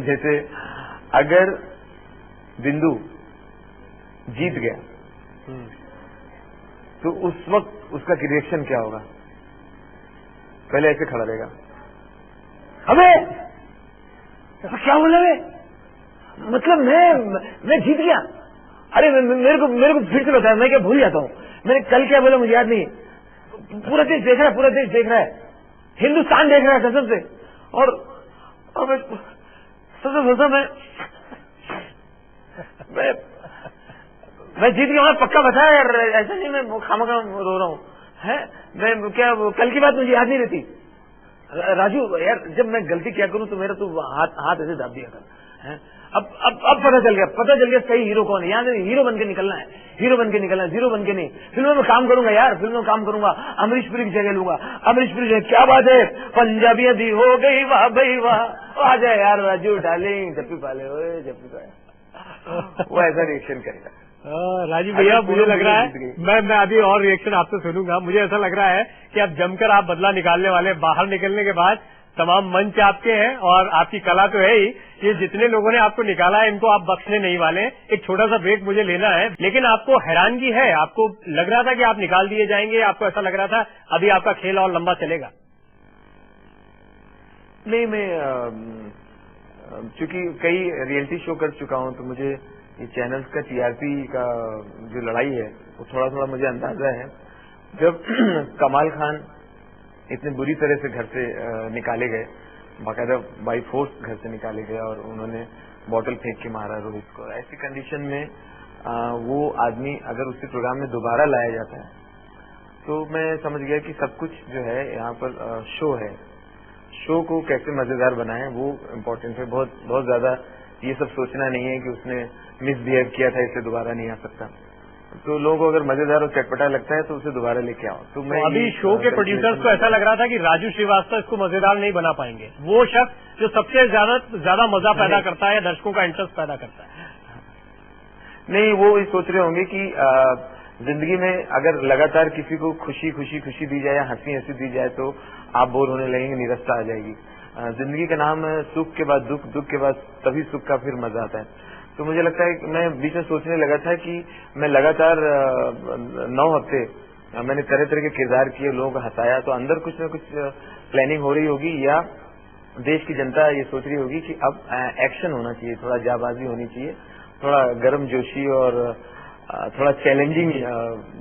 जैसे अगर बिंदु जीत गया तो उस वक्त उसका रिएक्शन क्या होगा? पहले ऐसे खड़ा रहेगा, अबे क्या बोला वे? मतलब मैं जीत गया? अरे मेरे को फिर से बताया, मैं क्या भूल जाता हूँ? मैंने कल क्या बोला मुझे याद नहीं। पूरा देश देख रहा है, पूरा देश देख रहा है, हिंदुस्तान देख रहा है कसम से। और मैं सबसे सोचता मैं जीत गया, पक्का बताया यार, ऐसा नहीं मैं खामखा रो रहा हूँ है। मैं क्या कल की बात मुझे याद नहीं रहती। राजू यार, जब मैं गलती क्या करूं तो मेरा तो हाथ ऐसे दाब दिया था। अब पता चल गया सही हीरो कौन है। यहाँ से हीरो बन के निकलना है, हीरो बन के निकलना है, जीरो बन के नहीं। फिल्मों में काम करूंगा यार, फिल्मों में काम करूंगा, अमरीश पुरी की जगह लूंगा। अमरीश पुरी क्या बात है, पंजाबियां दी हो गई वाह भाई वाह, आ जाए यार राजू डार्लिंग, जप्पी पाले ओए जप्पी पाले। वो ऐसा रिएक्शन करेगा। राजीव भैया, मुझे लग रहा है मैं अभी और रिएक्शन आपसे सुनूंगा। मुझे ऐसा लग रहा है कि अब जमकर आप बदला निकालने वाले। बाहर निकलने के बाद तमाम मंच आपके हैं और आपकी कला तो है ही। ये जितने लोगों ने आपको निकाला है इनको आप बख्शने नहीं वाले। एक छोटा सा ब्रेक मुझे लेना है, लेकिन आपको हैरानगी है, आपको लग रहा था कि आप निकाल दिए जाएंगे, आपको ऐसा लग रहा था अभी आपका खेल और लंबा चलेगा? नहीं, मैं चूंकि कई रियलिटी शो कर चुका हूं तो मुझे ये चैनल्स का टीआरपी का जो लड़ाई है वो थोड़ा थोड़ा मुझे अंदाजा है। जब कमाल खान इतने बुरी तरह से घर से निकाले गए, बाकायदा बाई फोर्स घर से निकाले गए और उन्होंने बॉटल फेंक के मारा रोहित को, ऐसी कंडीशन में वो आदमी अगर उसी प्रोग्राम में दोबारा लाया जाता है तो मैं समझ गया कि सब कुछ जो है यहाँ पर शो है। शो को कैसे मजेदार बनाएं वो इम्पोर्टेंट है। बहुत ज्यादा ये सब सोचना नहीं है कि उसने मिसबिहेव किया था इसलिए दोबारा नहीं आ सकता। तो लोगों को अगर मजेदार और चटपटा लगता है तो उसे दोबारा लेके आओ। तो मैं अभी शो के प्रोड्यूसर्स को ऐसा लग रहा था कि राजू श्रीवास्तव इसको मजेदार नहीं बना पाएंगे, वो शख्स जो सबसे ज्यादा मजा पैदा करता है, दर्शकों का इंटरेस्ट पैदा करता है। नहीं, वो सोच रहे होंगे कि जिंदगी में अगर लगातार किसी को खुशी दी जाए या हंसी दी जाए तो आप बोर होने लगेंगे, निरस्ता आ जाएगी। जिंदगी का नाम सुख के बाद दुख, दुख के बाद तभी सुख का फिर मजा आता है। तो मुझे लगता है कि मैं बीच में सोचने लगा था कि मैं लगातार 9 हफ्ते मैंने तरह तरह के किरदार किए, लोगों को हंसाया, तो अंदर कुछ न कुछ प्लानिंग हो रही होगी या देश की जनता ये सोच रही होगी कि अब एक्शन होना चाहिए, थोड़ा जाबाजी होनी चाहिए, थोड़ा गर्म जोशी और थोड़ा चैलेंजिंग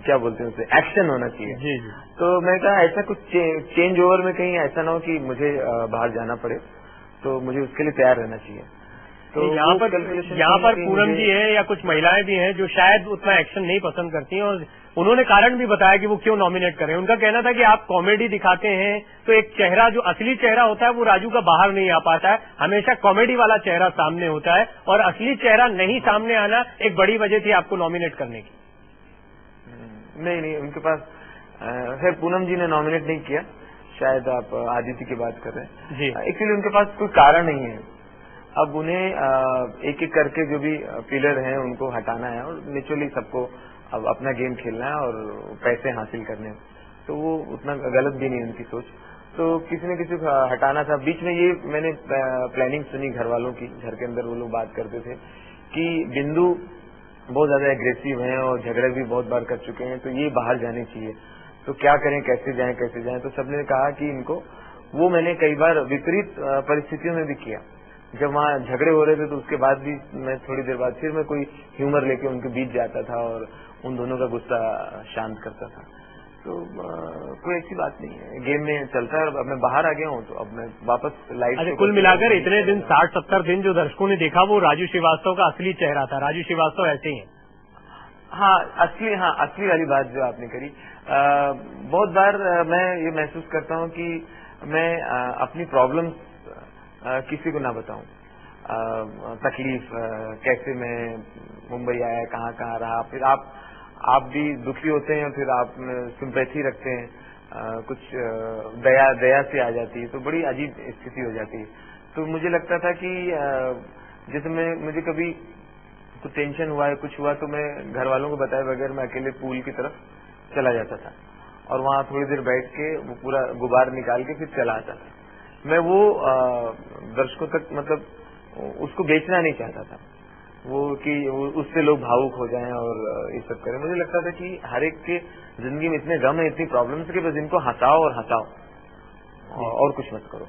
क्या बोलते हैं उसे, एक्शन होना चाहिए। जी। तो मैं कहा ऐसा कुछ चेंज ओवर में कहीं ऐसा ना हो कि मुझे बाहर जाना पड़े, तो मुझे उसके लिए तैयार रहना चाहिए। तो यहाँ पर पूनम जी है या कुछ महिलाएं भी हैं जो शायद उतना एक्शन नहीं पसंद करती हैं और उन्होंने कारण भी बताया कि वो क्यों नॉमिनेट करें। उनका कहना था कि आप कॉमेडी दिखाते हैं तो एक चेहरा जो असली चेहरा होता है वो राजू का बाहर नहीं आ पाता है, हमेशा कॉमेडी वाला चेहरा सामने होता है और असली चेहरा नहीं सामने आना एक बड़ी वजह थी आपको नॉमिनेट करने की। नहीं, उनके पास खैर पूनम जी ने नॉमिनेट नहीं किया, शायद आप आदित्य की बात कर रहे हैं जी। एक्चुअली उनके पास कोई कारण नहीं है। अब उन्हें एक एक करके जो भी पिलर हैं उनको हटाना है और नेचुरली सबको अब अपना गेम खेलना है और पैसे हासिल करने हैं, तो वो उतना गलत भी नहीं उनकी सोच। तो किसी न किसी को हटाना था। बीच में ये मैंने प्लानिंग सुनी घर वालों की, घर के अंदर वो लोग बात करते थे कि बिंदु बहुत ज्यादा एग्रेसिव हैं और झगड़े भी बहुत बार कर चुके हैं, तो ये बाहर जाने चाहिए, तो क्या करें, कैसे जाएं। तो सबने कहा कि इनको, वो मैंने कई बार विपरीत परिस्थितियों में भी किया, जब वहाँ झगड़े हो रहे थे तो उसके बाद भी मैं थोड़ी देर बाद फिर मैं कोई ह्यूमर लेके उनके बीच जाता था और उन दोनों का गुस्सा शांत करता था। तो कोई ऐसी बात नहीं है, गेम में चलता है। अब मैं बाहर आ गया हूँ तो अब मैं वापस लाइव। अच्छा, कुल मिलाकर इतने दिन 60-70 दिन जो दर्शकों ने देखा वो राजू श्रीवास्तव का असली चेहरा था। राजू श्रीवास्तव ऐसे ही है। हाँ, असली वाली बात जो आपने करी। बहुत बार मैं ये महसूस करता हूँ कि मैं अपनी प्रॉब्लम किसी को ना बताऊं, तकलीफ कैसे मैं मुंबई आया, कहाँ रहा, फिर आप भी दुखी होते हैं, फिर आप सिंपैथी रखते हैं, कुछ दया से आ जाती है, तो बड़ी अजीब स्थिति हो जाती है। तो मुझे लगता था कि जैसे मुझे कभी कुछ टेंशन हुआ है, कुछ हुआ, तो मैं घर वालों को बताए बगैर मैं अकेले पूल की तरफ चला जाता था और वहाँ थोड़ी देर बैठ के वो पूरा गुबार निकाल के फिर चला आता था। मैं वो दर्शकों तक मतलब उसको बेचना नहीं चाहता था, वो कि उससे लोग भावुक हो जाएं और ये सब करें। मुझे लगता था कि हर एक के जिंदगी में इतने गम है, इतनी प्रॉब्लम्स कि बस इनको हंसाओ और हंसाओ और कुछ मत करो।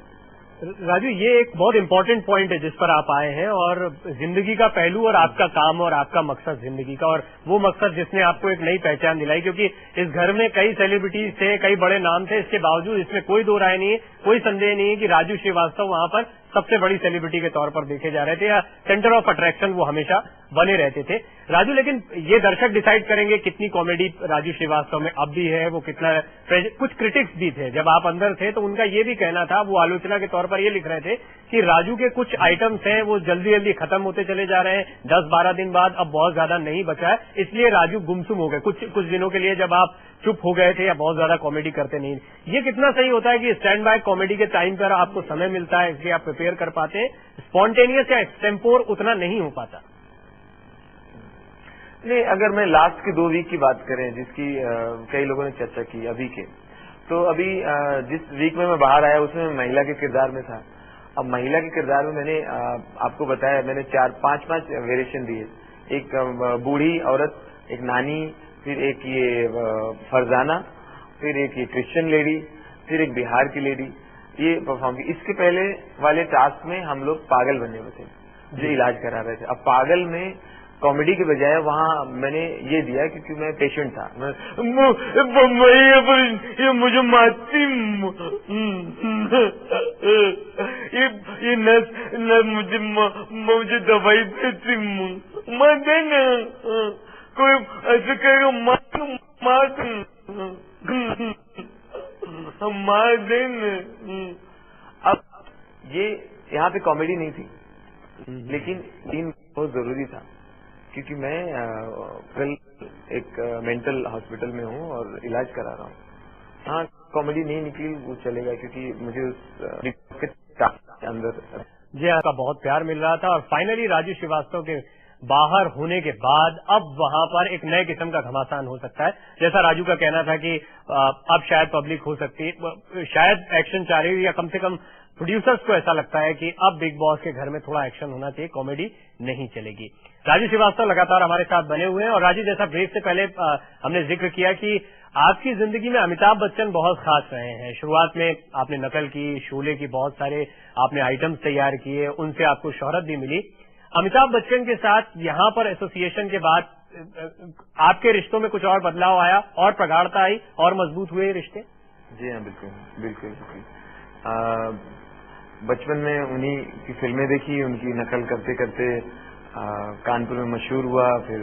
राजू, ये एक बहुत इंपॉर्टेंट पॉइंट है जिस पर आप आए हैं, और जिंदगी का पहलू और आपका काम और आपका मकसद जिंदगी का, और वो मकसद जिसने आपको एक नई पहचान दिलाई, क्योंकि इस घर में कई सेलिब्रिटीज थे, कई बड़े नाम थे, इसके बावजूद इसमें कोई दो राय नहीं है, कोई संदेह नहीं है कि राजू श्रीवास्तव वहां पर सबसे बड़ी सेलिब्रिटी के तौर पर देखे जा रहे थे, या सेंटर ऑफ अट्रैक्शन वो हमेशा बने रहते थे। राजू, लेकिन ये दर्शक डिसाइड करेंगे कितनी कॉमेडी राजू श्रीवास्तव में अब भी है, वो कितना। कुछ क्रिटिक्स भी थे जब आप अंदर थे, तो उनका ये भी कहना था, वो आलोचना के तौर पर ये लिख रहे थे कि राजू के कुछ आइटम्स हैं वो जल्दी जल्दी खत्म होते चले जा रहे हैं, 10-12 दिन बाद अब बहुत ज्यादा नहीं बचा है, इसलिए राजू गुमसुम हो गए कुछ दिनों के लिए, जब आप चुप हो गए थे या बहुत ज्यादा कॉमेडी करते नहीं। ये कितना सही होता है कि स्टैंड बाय कॉमेडी के टाइम पर आपको समय मिलता है, इसलिए आप प्रिपेयर कर पाते हैं, स्पॉन्टेनियस या एक्सटेम्पोर उतना नहीं हो पाता? नहीं, अगर मैं लास्ट के 2 वीक की बात करें, जिसकी कई लोगों ने चर्चा की अभी के, तो अभी जिस वीक में मैं बाहर आया उसमें मैं महिला के किरदार में था। अब महिला के किरदार में मैंने आपको बताया, मैंने 4-5 वेरिएशन दिए, एक बूढ़ी औरत, एक नानी, फिर एक ये फरजाना, फिर एक ये क्रिश्चियन लेडी, फिर एक बिहार की लेडी, ये परफॉर्म की। इसके पहले वाले टास्क में हम लोग पागल बने हुए थे जो इलाज करा रहे थे। अब पागल में कॉमेडी के बजाय वहाँ मैंने ये दिया क्योंकि मैं पेशेंट था, ये मुझे मारती, ये नर्स मुझे दवाई देती, मार देना, कोई ऐसे कहेगा मार देना। अब ये यहाँ पे कॉमेडी नहीं थी, लेकिन सीन बहुत जरूरी था, क्योंकि मैं कल एक मेंटल हॉस्पिटल में हूँ और इलाज करा रहा हूँ। हाँ, कॉमेडी नहीं निकली वो चलेगा, क्योंकि मुझे उस अंदर जी आपका बहुत प्यार मिल रहा था, और फाइनली राजू श्रीवास्तव के बाहर होने के बाद अब वहां पर एक नए किस्म का घमासान हो सकता है। जैसा राजू का कहना था कि अब शायद पब्लिक हो सकती है, शायद एक्शन चाह रही है, या कम से कम प्रोड्यूसर्स को ऐसा लगता है कि अब बिग बॉस के घर में थोड़ा एक्शन होना चाहिए, कॉमेडी नहीं चलेगी। राजू श्रीवास्तव लगातार हमारे साथ बने हुए हैं, और राजू, जैसा ब्रेक से पहले हमने जिक्र किया कि आपकी जिंदगी में अमिताभ बच्चन बहुत खास रहे हैं। शुरुआत में आपने नकल की, शोले की बहुत सारे आपने आइटम्स तैयार किए, उनसे आपको शोहरत भी मिली। अमिताभ बच्चन के साथ यहाँ पर एसोसिएशन के बाद आपके रिश्तों में कुछ और बदलाव आया, और प्रगाढ़ता आई, और मजबूत हुए रिश्ते? जी हाँ, बिल्कुल बिल्कुल बिल्कुल। बचपन में उन्हीं की फिल्में देखी, उनकी नकल करते करते कानपुर में मशहूर हुआ, फिर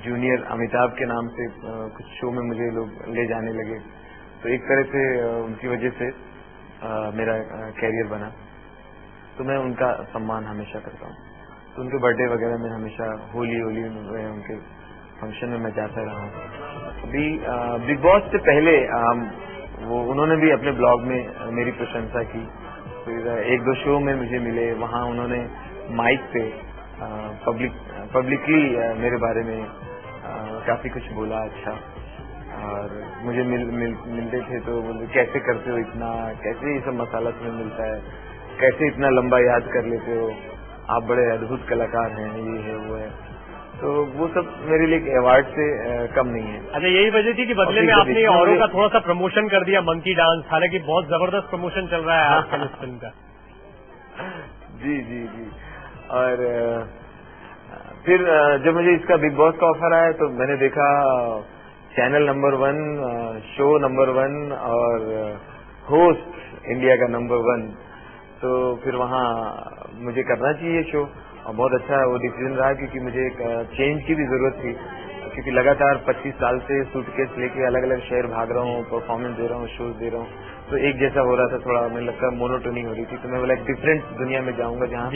जूनियर अमिताभ के नाम से कुछ शो में मुझे लोग ले जाने लगे, तो एक तरह से उनकी वजह से मेरा कैरियर बना। तो मैं उनका सम्मान हमेशा करता हूँ, तो उनके बर्थडे वगैरह में हमेशा होली में उनके फंक्शन में मैं जाता रहा हूँ। अभी बिग बॉस से पहले वो उन्होंने भी अपने ब्लॉग में मेरी प्रशंसा की, फिर 1-2 शो में मुझे मिले, वहाँ उन्होंने माइक पे पब्लिकली मेरे बारे में काफी कुछ बोला अच्छा, और मुझे मिलते थे तो बोले कैसे करते हो इतना, कैसे ये सब मसाला तुम्हें मिलता है, कैसे इतना लंबा याद कर लेते हो, आप बड़े अद्भुत कलाकार हैं, ये है वो है। तो वो सब मेरे लिए अवार्ड से कम नहीं है। अच्छा, यही वजह थी कि बदले में आपने औरों का थोड़ा सा प्रमोशन कर दिया, मंकी डांस, हालांकि बहुत जबरदस्त प्रमोशन चल रहा है आजकल इस फिल्म का। जी जी जी। और फिर जब मुझे इसका बिग बॉस का ऑफर आया तो मैंने देखा चैनल नंबर 1, शो नंबर 1 और होस्ट इंडिया का नंबर 1, तो फिर वहाँ मुझे करना चाहिए शो, और बहुत अच्छा वो डिसीजन रहा, क्योंकि मुझे एक चेंज की भी जरूरत थी, क्योंकि लगातार 25 साल से सूटकेस लेके अलग अलग शहर भाग रहा हूँ, परफॉर्मेंस दे रहा हूँ, शोज दे रहा हूँ, तो एक जैसा हो रहा था, थोड़ा मुझे लगता मोनोटोनी हो रही थी। तो मैं बोला एक डिफरेंट दुनिया में जाऊंगा जहाँ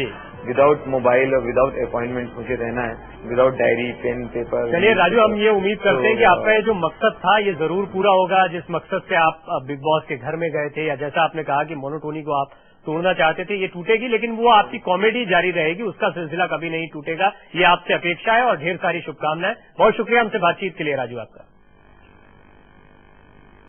विदाउट मोबाइल और विदाउट अपॉइंटमेंट मुझे रहना है, विदाउट डायरी पेन पेपर। चलिए राजू, हम ये उम्मीद करते हैं कि आपका ये जो मकसद था ये जरूर पूरा होगा, जिस मकसद से आप बिग बॉस के घर में गए थे, या जैसा आपने कहा कि मोनोटोनी को आप तोड़ना चाहते थे, ये टूटेगी, लेकिन वो आपकी कॉमेडी जारी रहेगी, उसका सिलसिला कभी नहीं टूटेगा, ये आपसे अपेक्षा है, और ढेर सारी शुभकामनाएं। बहुत शुक्रिया हमसे बातचीत के लिए राजू आपका।